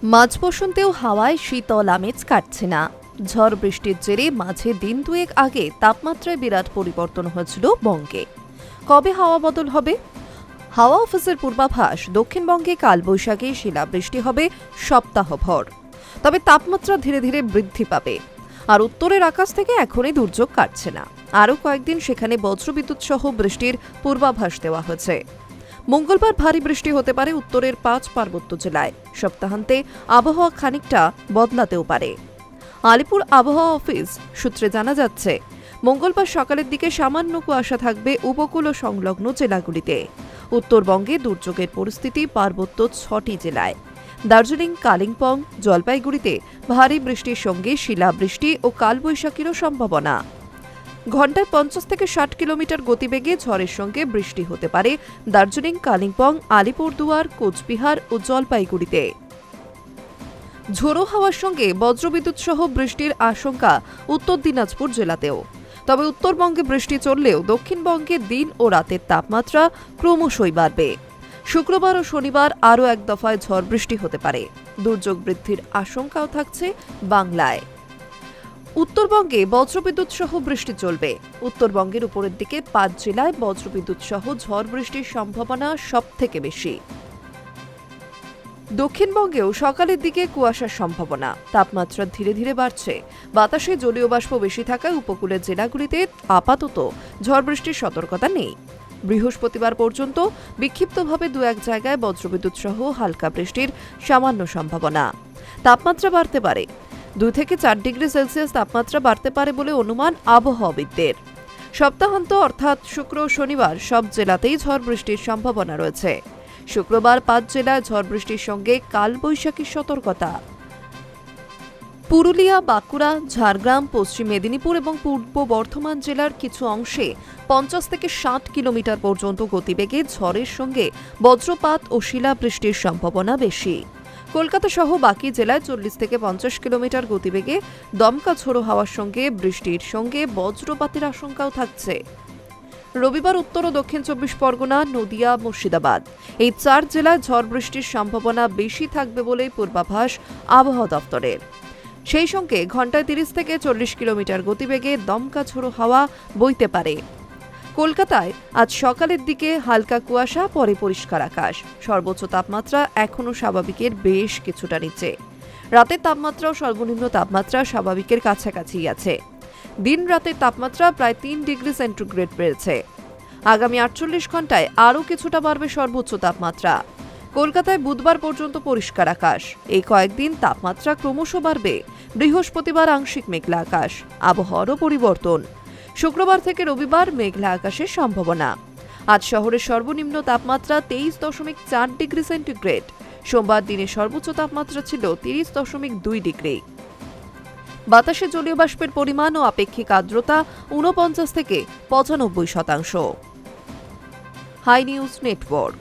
মাঝ বসন্তেও হাওয়ায় শীতল আমেজ কাটছে না। ঝড় বৃষ্টির জেরে মাঝে দিন দুয়েক আগে তাপমাত্রায় বিরাট পরিবর্তন হয়েছিল বঙ্গে। কবে হাওয়া বদল হবে? হাওয়া অফিসের পূর্বাভাস, দক্ষিণবঙ্গে কালবৈশাখী শিলাবৃষ্টি হবে সপ্তাহভর। তবে তাপমাত্রা ধীরে ধীরে বৃদ্ধি পাবে। আর উত্তরের আকাশ থেকে এখনই দুর্যোগ কাটছে না। আরও কয়েকদিন সেখানে বজ্রবিদ্যুৎ সহ বৃষ্টির পূর্বাভাস দেওয়া হয়েছে। মঙ্গলবার ভারী বৃষ্টি হতে পারে উত্তরের 5 পার্বত্য জেলায়। সপ্তাহান্তে আবহাওয়া খানিকটা বদলাতেও পারে। আলিপুর আবহাওয়া অফিস সূত্রে জানা যাচ্ছে, মঙ্গলবার সকালের দিকে সামান্য কুয়াশা থাকবে উপকূল ও সংলগ্ন জেলাগুলিতে। উত্তরবঙ্গে দুর্যোগের পরিস্থিতি পার্বত্য 6টি জেলায়। দার্জিলিং, কালিম্পং, জলপাইগুড়িতে ভারী বৃষ্টির সঙ্গে শিলাবৃষ্টি ও কালবৈশাখীরও সম্ভাবনা। ঘণ্টায় 50 থেকে 60 কিলোমিটার গতিবেগে ঝড়ের সঙ্গে বৃষ্টি হতে পারে দার্জিলিং, কালিম্পং, আলিপুরদুয়ার, কোচবিহার ও জলপাইগুড়িতে। ঝোড়ো হাওয়ার সঙ্গে বজ্রবিদ্যুৎ সহ বৃষ্টির আশঙ্কা উত্তর দিনাজপুর জেলাতেও। তবে উত্তরবঙ্গে বৃষ্টি চললেও দক্ষিণবঙ্গে দিন ও রাতের তাপমাত্রা ক্রমশই বাড়বে। শুক্রবার ও শনিবার আরও এক দফায় ঝড় বৃষ্টি হতে পারে। দুর্যোগ বৃদ্ধির আশঙ্কাও থাকছে বাংলায়। উত্তরবঙ্গে বজ্রবিদ্যুৎ সহ বৃষ্টি চলবে। উত্তরবঙ্গের উপরের দিকে 5 জেলায় বজ্রবিদ্যুৎ সহ ঝড় বৃষ্টির সম্ভাবনা সবথেকে বেশি। দক্ষিণবঙ্গেও সকালের দিকে কুয়াশার সম্ভাবনা। তাপমাত্রা ধীরে ধীরে বাড়ছে। বাতাসে জলীয় বাষ্প বেশি থাকায় উপকূলের জেলাগুলিতে আপাতত ঝড় বৃষ্টির সতর্কতা নেই। বৃহস্পতিবার পর্যন্ত বিক্ষিপ্তভাবে 2-1 জায়গায় বজ্রবিদ্যুৎ সহ হালকা বৃষ্টির সামান্য সম্ভাবনা। তাপমাত্রা বাড়তে পারে। 2 থেকে 4 ডিগ্রি সেলসিয়াস তাপমাত্রা বাড়তে পারে বলে অনুমান আবহাওয়াবিদদের। সপ্তাহান্ত অর্থাৎ শুক্র ও শনিবার সব জেলাতেই ঝড় বৃষ্টির সম্ভাবনা রয়েছে। শুক্রবার 5 জেলায় ঝড় বৃষ্টির সঙ্গে কালবৈশাখীর সতর্কতা। পুরুলিয়া, বাঁকুড়া, ঝাড়গ্রাম, পশ্চিম মেদিনীপুর এবং পূর্ব বর্ধমান জেলার কিছু অংশে 50 থেকে 60 কিলোমিটার পর্যন্ত গতিবেগে ঝড়ের সঙ্গে বজ্রপাত ও শিলাবৃষ্টির সম্ভাবনা বেশি। কলকাতা সহ বাকি জেলায় 40 থেকে 50 কিলোমিটার গতিবেগে দমকা ঝোড়ো হাওয়ার সঙ্গে বৃষ্টির সঙ্গে বজ্রপাতের আশঙ্কাও থাকছে। রবিবার উত্তর ও দক্ষিণ 24 পরগনা, নদিয়া, মুর্শিদাবাদ এই 4 জেলায় ঝড় বৃষ্টির সম্ভাবনা বেশি থাকবে বলে পূর্বাভাস আবহাওয়া দপ্তরের। সেই সঙ্গে ঘণ্টায় 30 থেকে 40 কিলোমিটার গতিবেগে দমকা ঝোড়ো হাওয়া বইতে পারে। কলকাতায় আজ সকালের দিকে হালকা কুয়াশা, পরে পরিষ্কার আকাশ। সর্বোচ্চ তাপমাত্রা এখনও স্বাভাবিকের বেশ কিছুটা নিচে। রাতের তাপমাত্রা ও সর্বনিম্ন তাপমাত্রা স্বাভাবিকের কাছাকাছি আছে। দিন রাতের তাপমাত্রা প্রায় 3 ডিগ্রি সেন্টিগ্রেড বেড়েছে। আগামী 48 ঘণ্টায় আরও কিছুটা বাড়বে সর্বোচ্চ তাপমাত্রা। কলকাতায় বুধবার পর্যন্ত পরিষ্কার আকাশ। এই কয়েকদিন তাপমাত্রা ক্রমশ বাড়বে। বৃহস্পতিবার আংশিক মেঘলা আকাশ, আবহাওয়ারও পরিবর্তন। শুক্রবার থেকে রবিবার মেঘলা আকাশের সম্ভাবনা। আজ শহরের সর্বনিম্ন তাপমাত্রা 23.4 ডিগ্রি সেন্টিগ্রেড। সোমবার দিনের সর্বোচ্চ তাপমাত্রা ছিল 30.2 ডিগ্রি। বাতাসে জলীয় বাষ্পের পরিমাণ ও আপেক্ষিক আর্দ্রতা 49 থেকে 95%। High news network.